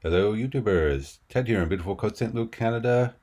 Hello, YouTubers. Ted here in beautiful Côte St. Luc, Canada.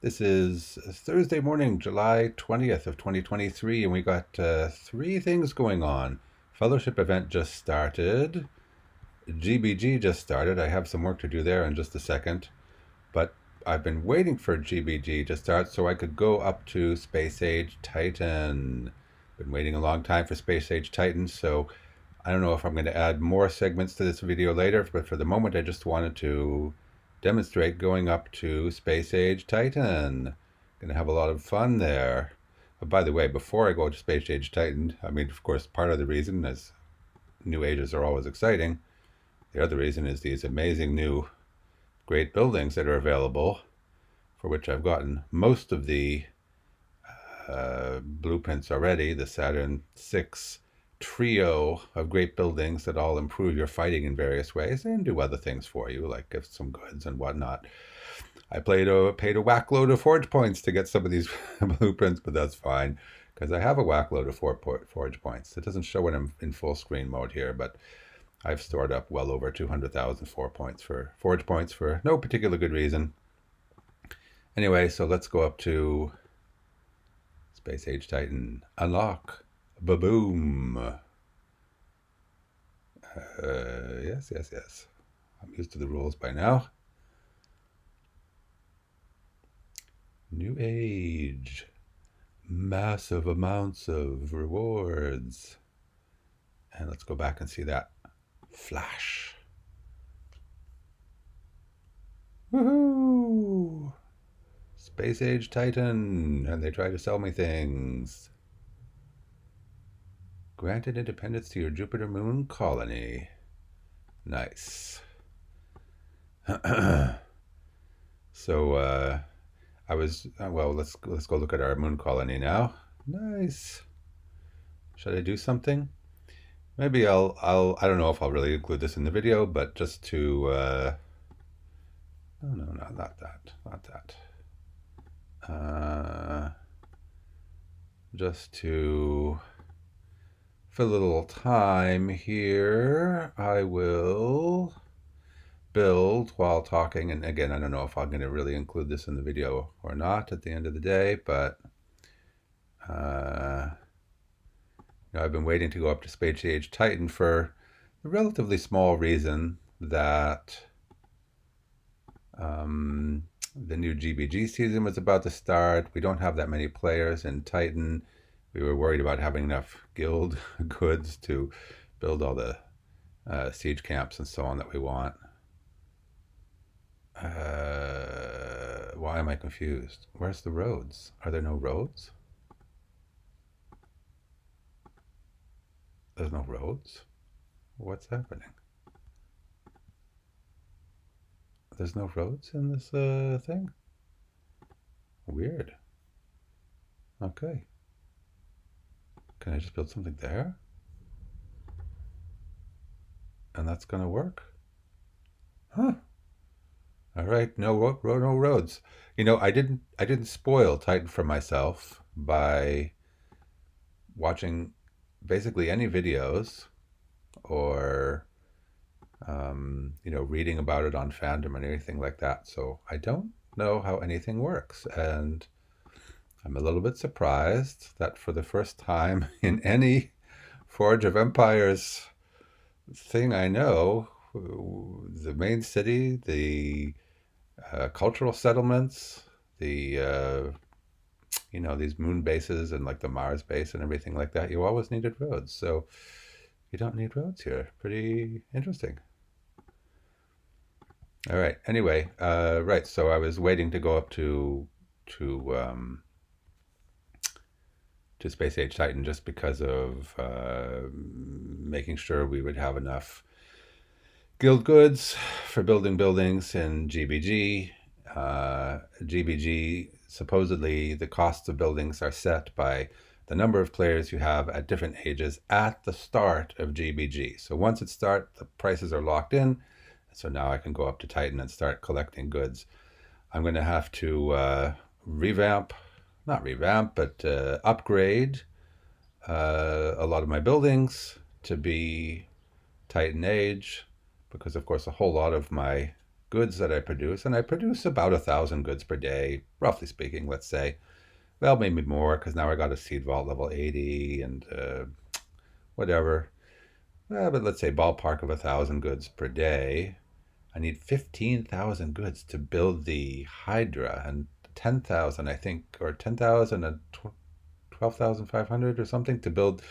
This is Thursday morning, July 20th of 2023, and we got three things going on. Fellowship event just started. GBG just started. I have some work to do there in just a second, but I've been waiting for GBG to start so I could go up to Space Age Titan. Been waiting a long time for Space Age Titan, so I don't know if I'm going to add more segments to this video later, but for the moment I just wanted to demonstrate going up to Space Age Titan. Going to have a lot of fun there. But by the way, before I go to Space Age Titan, I mean, of course, part of the reason is new ages are always exciting. The other reason is these amazing new great buildings that are available, for which I've gotten most of the blueprints already, the Saturn 6 trio of great buildings that all improve your fighting in various ways and do other things for you, like give some goods and whatnot. I paid a whack load of forge points to get some of these blueprints, but that's fine because I have a whack load of forge points. It doesn't show it in full screen mode here, but I've stored up well over 200,000 forge points for no particular good reason. Anyway, so let's go up to Space Age Titan. Unlock. Ba-boom. Yes. I'm used to the rules by now. New Age. Massive amounts of rewards. And let's go back and see that flash. Woohoo! Space Age Titan. And they try to sell me things. Granted independence to your Jupiter moon colony. Nice. So, I was well. Let's go look at our moon colony now. Nice. Should I do something? Maybe I don't know if I'll really include this in the video, but just to no, not that. Just to fill a little time here, I will build while talking. And again, I don't know if I'm going to really include this in the video or not at the end of the day, but I've been waiting to go up to Space Age Titan for the relatively small reason that the new GBG season was about to start. We don't have that many players in Titan. We were worried about having enough guild goods to build all the siege camps and so on that we want. Why am I confused? Where's the roads? Are there no roads? There's no roads? What's happening? There's no roads in this thing? Weird. Okay. Can I just build something there? And that's gonna work? Huh. All right, no roads. You know, I didn't spoil Titan for myself by watching basically any videos or reading about it on fandom and anything like that. So I don't know how anything works, and I'm a little bit surprised that for the first time in any Forge of Empires thing I know, the main city, the cultural settlements, the these moon bases and like the Mars base and everything like that, you always needed roads. So you don't need roads here. Pretty interesting. All right. Anyway, right. So I was waiting to go up to Space Age Titan just because of making sure we would have enough guild goods for building buildings in GBG. GBG, supposedly the costs of buildings are set by the number of players you have at different ages at the start of GBG. So once it starts, the prices are locked in. So now I can go up to Titan and start collecting goods. I'm going to have to not revamp, but upgrade a lot of my buildings to be Titan Age, because of course a whole lot of my goods that I produce, and I produce about 1,000 goods per day, roughly speaking, let's say. Well, maybe more, because now I got a seed vault level 80 and whatever. But let's say ballpark of 1,000 goods per day. I need 15,000 goods to build the HYDRA, and 10,000, I think, or 10,000 and 12,500 or something to build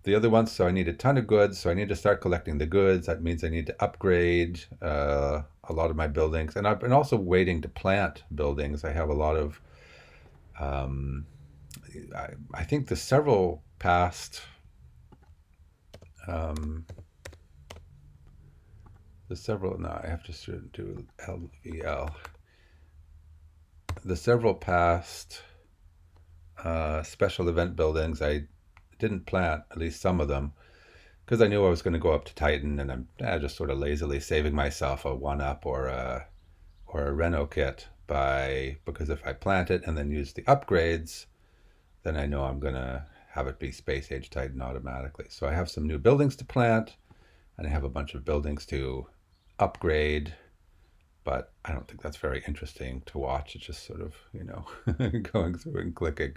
the other ones. So I need a ton of goods. So I need to start collecting the goods. That means I need to upgrade a lot of my buildings. And I've been also waiting to plant buildings. I have a lot of, um, I think the several past, um, no, I have to do LVL. The several past special event buildings, I didn't plant, at least some of them, because I knew I was going to go up to Titan, and I'm just sort of lazily saving myself a one-up or a reno kit because if I plant it and then use the upgrades, then I know I'm going to have it be Space Age Titan automatically. So I have some new buildings to plant, and I have a bunch of buildings to upgrade, but I don't think that's very interesting to watch. It's just sort of, going through and clicking.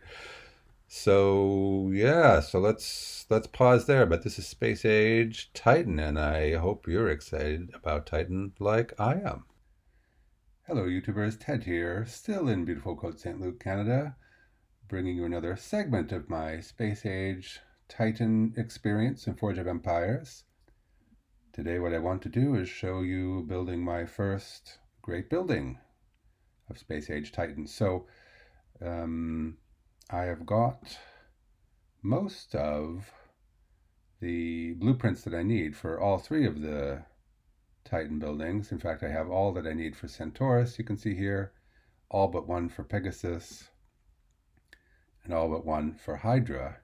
So yeah, so let's pause there. But this is Space Age Titan, and I hope you're excited about Titan like I am. Hello, YouTubers. Ted here, still in beautiful Côte St. Luc, Canada, bringing you another segment of my Space Age Titan experience in Forge of Empires. Today, what I want to do is show you building my first great building of Space Age Titan. So, I have got most of the blueprints that I need for all three of the Titan buildings. In fact, I have all that I need for Centaurus, you can see here, all but one for Pegasus, and all but one for HYDRA.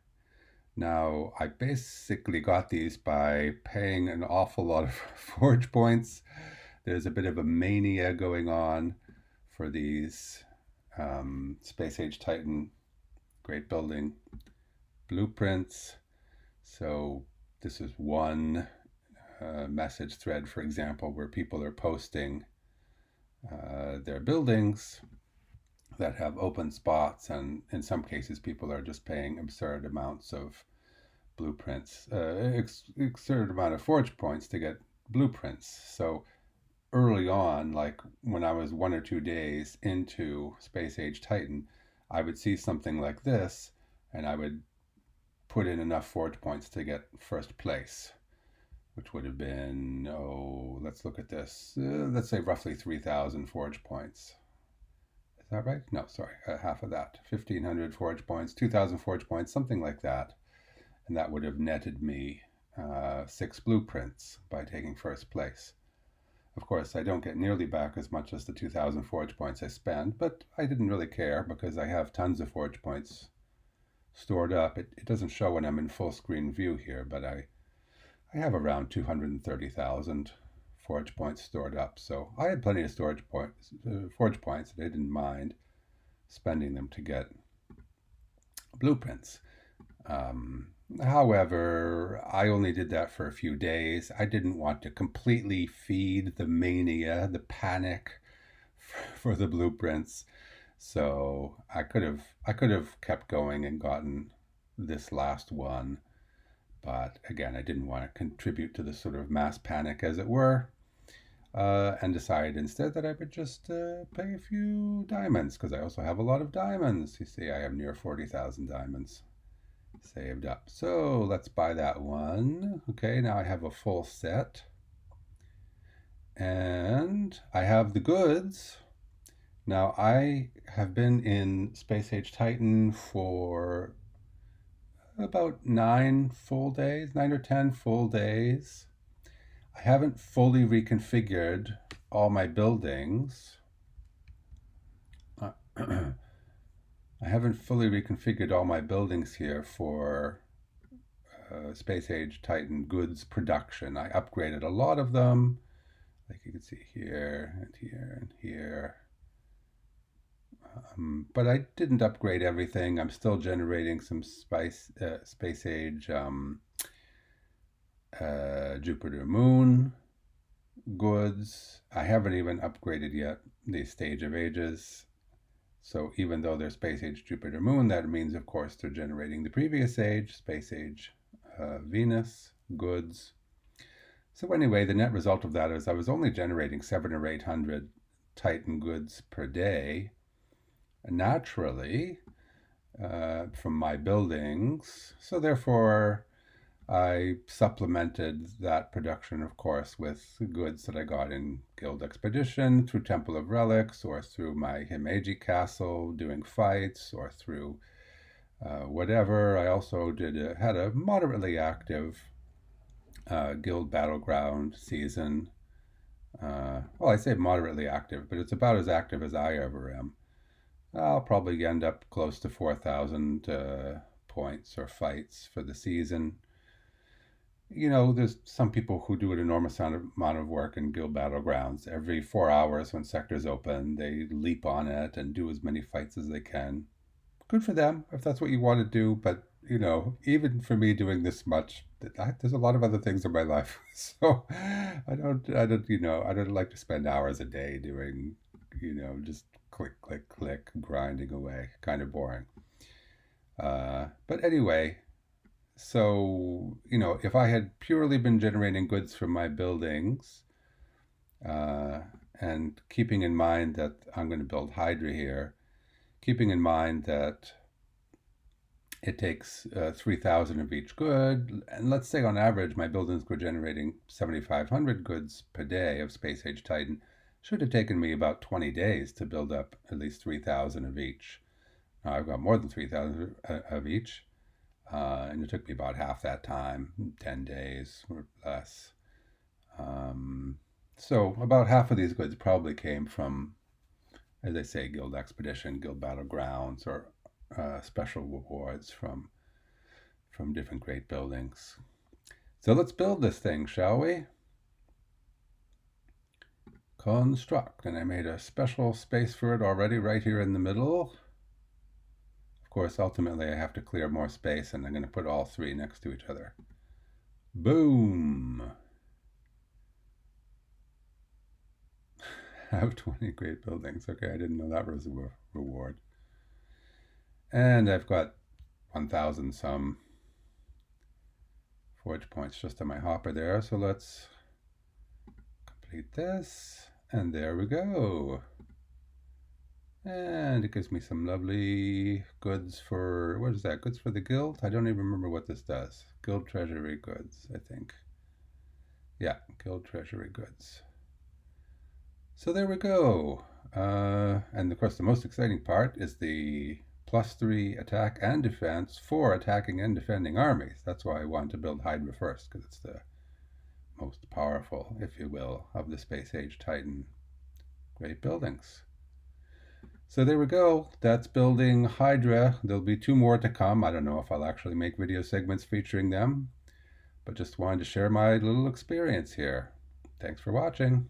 Now, I basically got these by paying an awful lot of forge points. There's a bit of a mania going on for these Space Age Titan great building blueprints. So this is one message thread, for example, where people are posting their buildings that have open spots, and in some cases people are just paying absurd amounts of blueprints, absurd amount of forge points to get blueprints. So early on, like when I was 1 or 2 days into Space Age Titan, I would see something like this, and I would put in enough forge points to get first place, which would have been, let's look at this. Let's say roughly 3,000 forge points. Is that right? No, sorry, half of that. 1,500 forge points, 2,000 forge points, something like that. And that would have netted me 6 blueprints by taking first place. Of course, I don't get nearly back as much as the 2,000 forge points I spend, but I didn't really care because I have tons of forge points stored up. It doesn't show when I'm in full screen view here, but I have around 230,000 forge points stored up. So I had plenty of forge points, and I didn't mind spending them to get blueprints. However, I only did that for a few days. I didn't want to completely feed the mania, the panic for the blueprints. So I could have kept going and gotten this last one. But again, I didn't want to contribute to the sort of mass panic, as it were, and decided instead that I would just pay a few diamonds, because I also have a lot of diamonds. You see, I have near 40,000 diamonds saved up. So let's buy that one. Okay, now I have a full set. And I have the goods. Now I have been in Space Age Titan for about 9 or 10 full days. I haven't fully reconfigured all my buildings. I haven't fully reconfigured all my buildings here for Space Age Titan goods production. I upgraded a lot of them, like you can see here and here and here. But I didn't upgrade everything. I'm still generating some Space Age Jupiter Moon goods. I haven't even upgraded yet the stage of ages. So even though they're space age Jupiter Moon, that means, of course, they're generating the previous age, space age Venus, goods. So anyway, the net result of that is I was only generating 700 or 800 Titan goods per day, naturally, from my buildings. So therefore, I supplemented that production, of course, with goods that I got in Guild Expedition, through Temple of Relics, or through my Himeji Castle doing fights, or through whatever. I also had a moderately active Guild Battleground season. Well, I say moderately active, but it's about as active as I ever am. I'll probably end up close to 4,000 points or fights for the season. You know, there's some people who do an enormous amount of work in Guild Battlegrounds. Every 4 hours when sectors open, they leap on it and do as many fights as they can. Good for them if that's what you want to do. But, you know, even for me doing this much, there's a lot of other things in my life. So I don't like to spend hours a day doing, just click, click, click, grinding away. Kind of boring. But anyway, so, if I had purely been generating goods from my buildings, and keeping in mind that I'm going to build HYDRA here, keeping in mind that it takes 3,000 of each good, and let's say on average my buildings were generating 7,500 goods per day of Space Age Titan, should have taken me about 20 days to build up at least 3,000 of each. Now I've got more than 3,000 of each. And it took me about half that time, 10 days or less. So about half of these goods probably came from, as I say, Guild Expedition, Guild Battlegrounds, or special rewards from different great buildings. So let's build this thing, shall we? Construct. And I made a special space for it already right here in the middle. Of course, ultimately I have to clear more space, and I'm going to put all three next to each other. Boom! I have 20 great buildings. Okay, I didn't know that was a reward. And I've got 1,000 some forge points just on my hopper there. So let's complete this. And there we go. And it gives me some lovely goods for, what is that? Goods for the guild? I don't even remember what this does. Guild treasury goods, I think. Yeah, guild treasury goods. So there we go. And of course, the most exciting part is the +3 attack and defense for attacking and defending armies. That's why I wanted to build HYDRA first, because it's the most powerful, if you will, of the Space Age Titan great buildings. So there we go. That's building HYDRA. There'll be 2 more to come. I don't know if I'll actually make video segments featuring them, but just wanted to share my little experience here. Thanks for watching.